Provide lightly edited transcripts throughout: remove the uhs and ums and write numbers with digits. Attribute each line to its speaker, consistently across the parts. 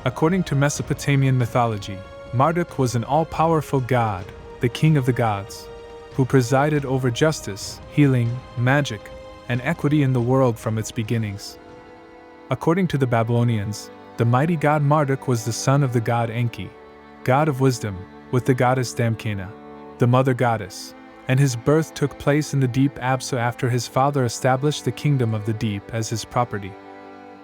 Speaker 1: According to Mesopotamian mythology, Marduk was an all-powerful god, the king of the gods, who presided over justice, healing, magic, and equity in the world from its beginnings. According to the Babylonians, the mighty god Marduk was the son of the god Enki, god of wisdom, with the goddess Damkina, the mother goddess, and his birth took place in the deep Absa after his father established the kingdom of the deep as his property.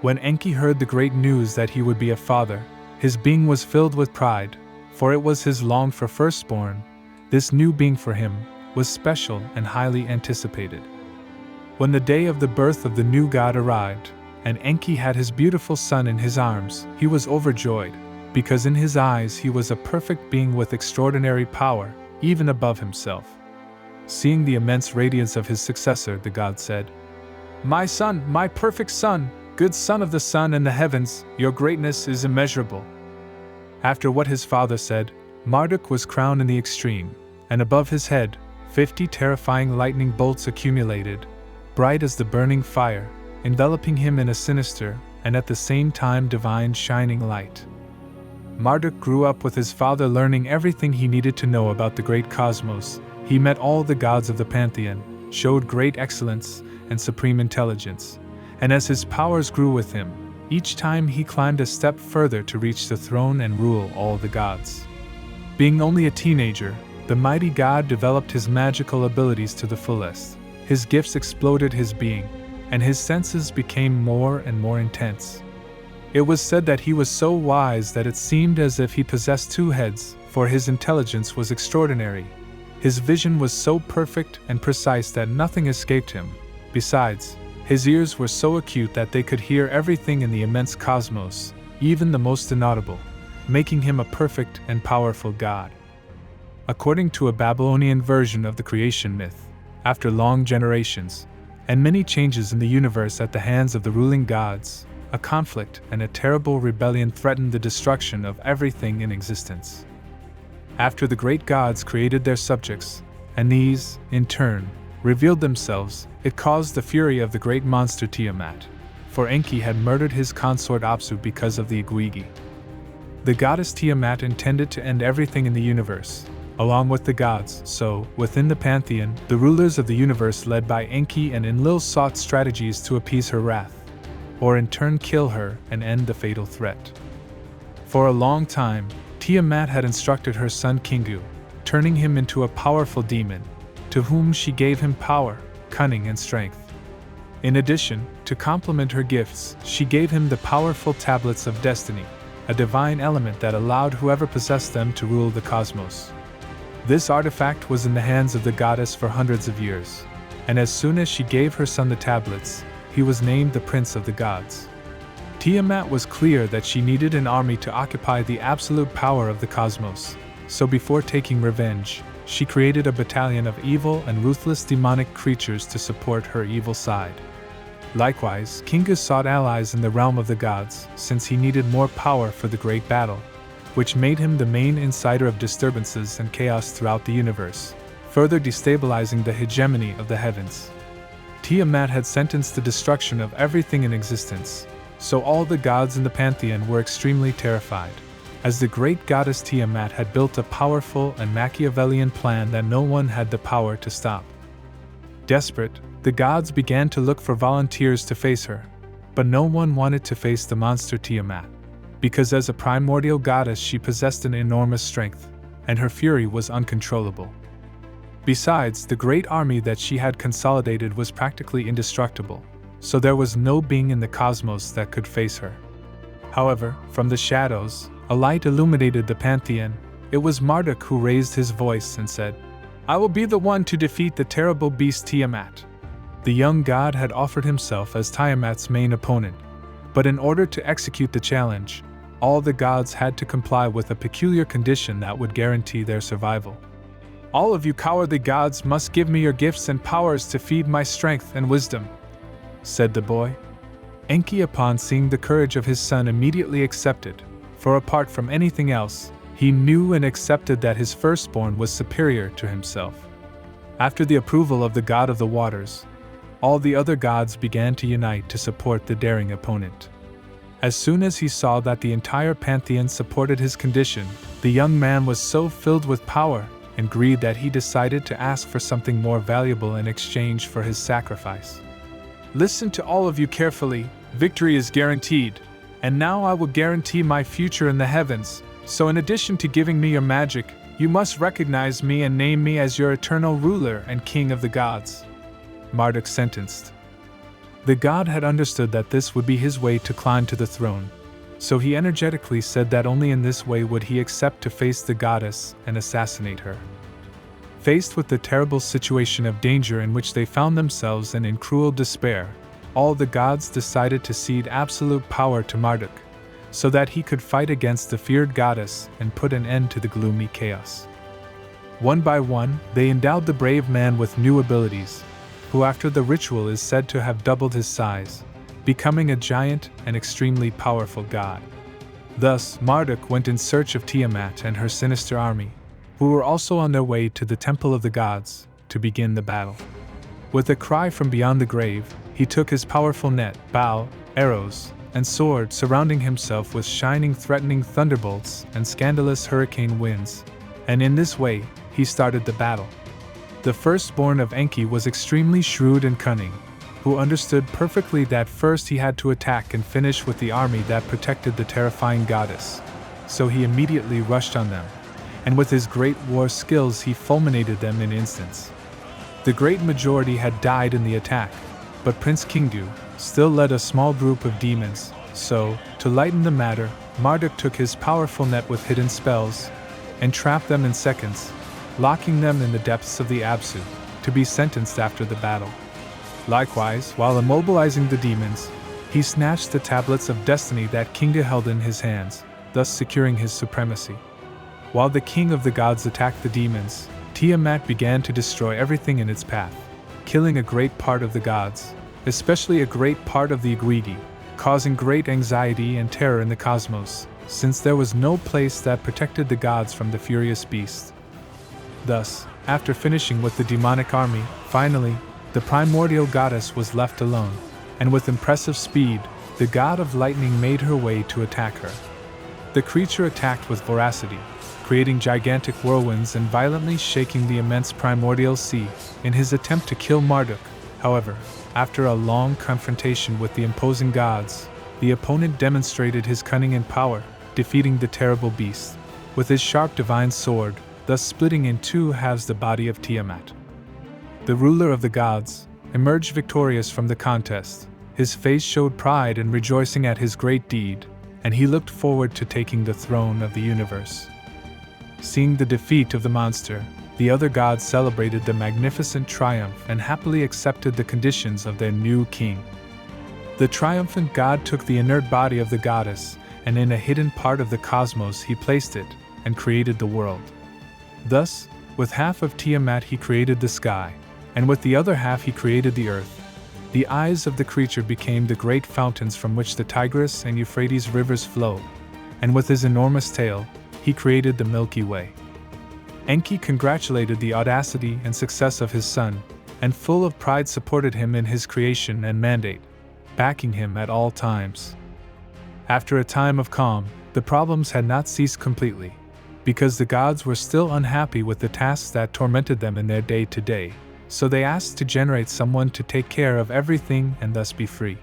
Speaker 1: When Enki heard the great news that he would be a father, his being was filled with pride, for it was his longed-for firstborn. This new being for him was special and highly anticipated. When the day of the birth of the new god arrived, and Enki had his beautiful son in his arms, he was overjoyed, because in his eyes he was a perfect being with extraordinary power, even above himself. Seeing the immense radiance of his successor, the god said, "My son, my perfect son, good son of the sun and the heavens, your greatness is immeasurable." After what his father said, Marduk was crowned in the extreme, and above his head, 50 terrifying lightning bolts accumulated, bright as the burning fire, enveloping him in a sinister, and at the same time divine shining light. Marduk grew up with his father learning everything he needed to know about the great cosmos. He met all the gods of the pantheon, showed great excellence and supreme intelligence, and as his powers grew with him, each time he climbed a step further to reach the throne and rule all the gods. Being only a teenager, the mighty god developed his magical abilities to the fullest. His gifts exploded his being, and his senses became more and more intense. It was said that he was so wise that it seemed as if he possessed two heads, for his intelligence was extraordinary. His vision was so perfect and precise that nothing escaped him. Besides, his ears were so acute that they could hear everything in the immense cosmos, even the most inaudible, making him a perfect and powerful god. According to a Babylonian version of the creation myth, after long generations, and many changes in the universe at the hands of the ruling gods, a conflict and a terrible rebellion threatened the destruction of everything in existence. After the great gods created their subjects, and these, in turn, revealed themselves, it caused the fury of the great monster Tiamat, for Enki had murdered his consort Apsu because of the Igwigi. The goddess Tiamat intended to end everything in the universe, along with the gods, so, within the pantheon, the rulers of the universe led by Enki and Enlil sought strategies to appease her wrath, or in turn kill her and end the fatal threat. For a long time, Tiamat had instructed her son Kingu, turning him into a powerful demon, to whom she gave him power, cunning and strength. In addition, to complement her gifts, she gave him the powerful tablets of destiny, a divine element that allowed whoever possessed them to rule the cosmos. This artifact was in the hands of the goddess for hundreds of years, and as soon as she gave her son the tablets, he was named the Prince of the Gods. Tiamat was clear that she needed an army to occupy the absolute power of the cosmos, so before taking revenge, she created a battalion of evil and ruthless demonic creatures to support her evil side. Likewise, Kingu sought allies in the realm of the gods, since he needed more power for the great battle, which made him the main inciter of disturbances and chaos throughout the universe, further destabilizing the hegemony of the heavens. Tiamat had sentenced the destruction of everything in existence, so all the gods in the pantheon were extremely terrified, as the great goddess Tiamat had built a powerful and Machiavellian plan that no one had the power to stop. Desperate, the gods began to look for volunteers to face her, but no one wanted to face the monster Tiamat, because as a primordial goddess she possessed an enormous strength, and her fury was uncontrollable. Besides, the great army that she had consolidated was practically indestructible, so there was no being in the cosmos that could face her. However, from the shadows, a light illuminated the pantheon. It was Marduk who raised his voice and said, "I will be the one to defeat the terrible beast Tiamat." The young god had offered himself as Tiamat's main opponent, but in order to execute the challenge, all the gods had to comply with a peculiar condition that would guarantee their survival. "All of you cowardly gods must give me your gifts and powers to feed my strength and wisdom," said the boy. Enki, upon seeing the courage of his son, immediately accepted, for apart from anything else, he knew and accepted that his firstborn was superior to himself. After the approval of the god of the waters, all the other gods began to unite to support the daring opponent. As soon as he saw that the entire pantheon supported his condition, the young man was so filled with power and greed that he decided to ask for something more valuable in exchange for his sacrifice. Listen to all of you carefully, victory is guaranteed, and now I will guarantee my future in the heavens, so in addition to giving me your magic, you must recognize me and name me as your eternal ruler and king of the gods. Marduk sentenced. The god had understood that this would be his way to climb to the throne, so he energetically said that only in this way would he accept to face the goddess and assassinate her. Faced with the terrible situation of danger in which they found themselves and in cruel despair, all the gods decided to cede absolute power to Marduk, so that he could fight against the feared goddess and put an end to the gloomy chaos. One by one, they endowed the brave man with new abilities, who after the ritual is said to have doubled his size, becoming a giant and extremely powerful god. Thus, Marduk went in search of Tiamat and her sinister army, who were also on their way to the Temple of the Gods to begin the battle. With a cry from beyond the grave, he took his powerful net, bow, arrows, and sword, surrounding himself with shining, threatening thunderbolts and scandalous hurricane winds, and in this way, he started the battle. The firstborn of Enki was extremely shrewd and cunning, who understood perfectly that first he had to attack and finish with the army that protected the terrifying goddess. So he immediately rushed on them, and with his great war skills he fulminated them in instants. The great majority had died in the attack, but Prince Kingu still led a small group of demons, so, to lighten the matter, Marduk took his powerful net with hidden spells, and trapped them in seconds, locking them in the depths of the Absu, to be sentenced after the battle. Likewise, while immobilizing the demons, he snatched the tablets of destiny that Kingu held in his hands, thus securing his supremacy. While the king of the gods attacked the demons, Tiamat began to destroy everything in its path, killing a great part of the gods, especially a great part of the Igwigi, causing great anxiety and terror in the cosmos, since there was no place that protected the gods from the furious beast. Thus, after finishing with the demonic army, finally, the primordial goddess was left alone, and with impressive speed, the god of lightning made her way to attack her. The creature attacked with voracity, creating gigantic whirlwinds and violently shaking the immense primordial sea in his attempt to kill Marduk. However, after a long confrontation with the imposing gods, the opponent demonstrated his cunning and power, defeating the terrible beast with his sharp divine sword, thus splitting in two halves the body of Tiamat. The ruler of the gods emerged victorious from the contest. His face showed pride and rejoicing at his great deed, and he looked forward to taking the throne of the universe. Seeing the defeat of the monster, the other gods celebrated the magnificent triumph and happily accepted the conditions of their new king. The triumphant god took the inert body of the goddess, and in a hidden part of the cosmos he placed it, and created the world. Thus, with half of Tiamat he created the sky, and with the other half he created the earth. The eyes of the creature became the great fountains from which the Tigris and Euphrates rivers flow, and with his enormous tail, he created the Milky Way. Enki congratulated the audacity and success of his son, and full of pride supported him in his creation and mandate, backing him at all times. After a time of calm, the problems had not ceased completely, because the gods were still unhappy with the tasks that tormented them in their day-to-day, so they asked to generate someone to take care of everything and thus be free.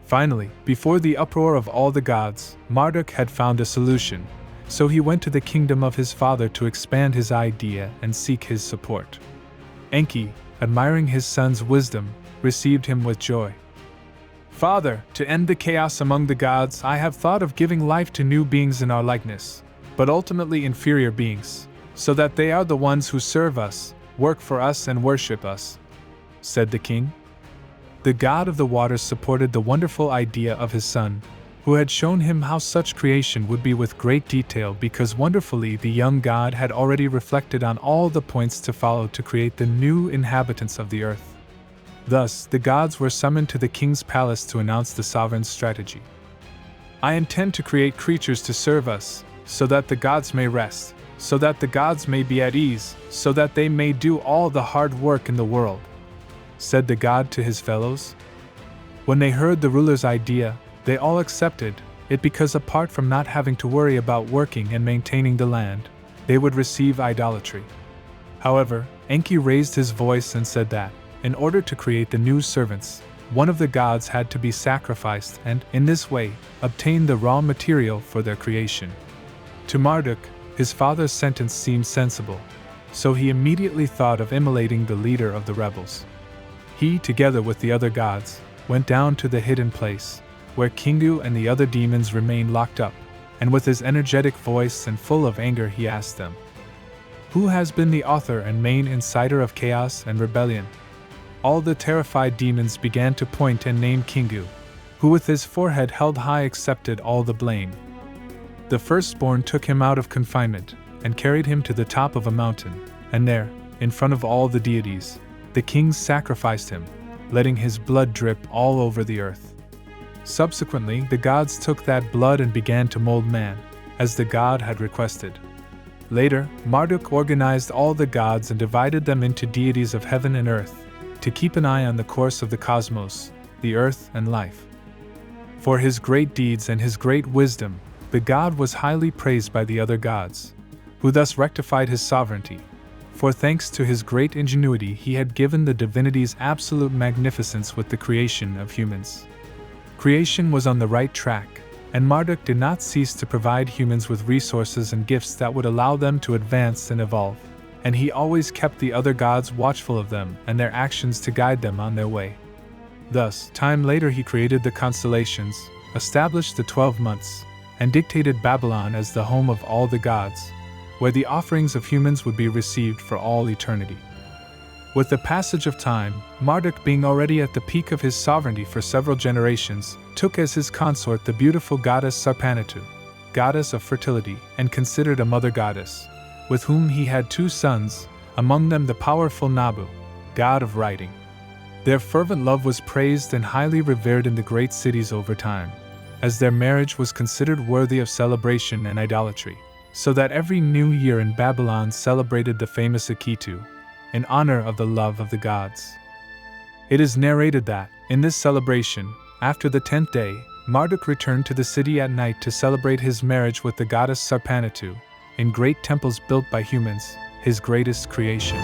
Speaker 1: Finally, before the uproar of all the gods, Marduk had found a solution, so he went to the kingdom of his father to expand his idea and seek his support. Enki, admiring his son's wisdom, received him with joy. "Father, to end the chaos among the gods, I have thought of giving life to new beings in our likeness, but ultimately inferior beings, so that they are the ones who serve us, work for us and worship us," said the king. The god of the waters supported the wonderful idea of his son, who had shown him how such creation would be with great detail, because wonderfully the young god had already reflected on all the points to follow to create the new inhabitants of the earth. Thus, the gods were summoned to the king's palace to announce the sovereign's strategy. "I intend to create creatures to serve us, so that the gods may rest, so that the gods may be at ease, so that they may do all the hard work in the world," said the god to his fellows. When they heard the ruler's idea, They all accepted it because apart from not having to worry about working and maintaining the land, they would receive idolatry. However, Enki raised his voice and said that, in order to create the new servants, one of the gods had to be sacrificed and, in this way, obtain the raw material for their creation. To Marduk, his father's sentence seemed sensible, so he immediately thought of immolating the leader of the rebels. He, together with the other gods, went down to the hidden place, where Kingu and the other demons remained locked up, and with his energetic voice and full of anger he asked them, "Who has been the author and main inciter of chaos and rebellion?" All the terrified demons began to point and name Kingu, who with his forehead held high accepted all the blame. The firstborn took him out of confinement, and carried him to the top of a mountain, and there, in front of all the deities, the kings sacrificed him, letting his blood drip all over the earth. Subsequently, the gods took that blood and began to mold man, as the god had requested. Later, Marduk organized all the gods and divided them into deities of heaven and earth, to keep an eye on the course of the cosmos, the earth and life. For his great deeds and his great wisdom, the god was highly praised by the other gods, who thus rectified his sovereignty. For thanks to his great ingenuity, he had given the divinities absolute magnificence with the creation of humans. Creation was on the right track, and Marduk did not cease to provide humans with resources and gifts that would allow them to advance and evolve, and he always kept the other gods watchful of them and their actions to guide them on their way. Thus, time later he created the constellations, established the 12 months, and dictated Babylon as the home of all the gods, where the offerings of humans would be received for all eternity. With the passage of time, Marduk, being already at the peak of his sovereignty for several generations, took as his consort the beautiful goddess Sarpanatu, goddess of fertility, and considered a mother goddess, with whom he had 2 sons, among them the powerful Nabu, god of writing. Their fervent love was praised and highly revered in the great cities over time, as their marriage was considered worthy of celebration and idolatry, so that every new year in Babylon celebrated the famous Akitu, in honor of the love of the gods. It is narrated that, in this celebration, after the 10th day, Marduk returned to the city at night to celebrate his marriage with the goddess Sarpanatu, in great temples built by humans, his greatest creation.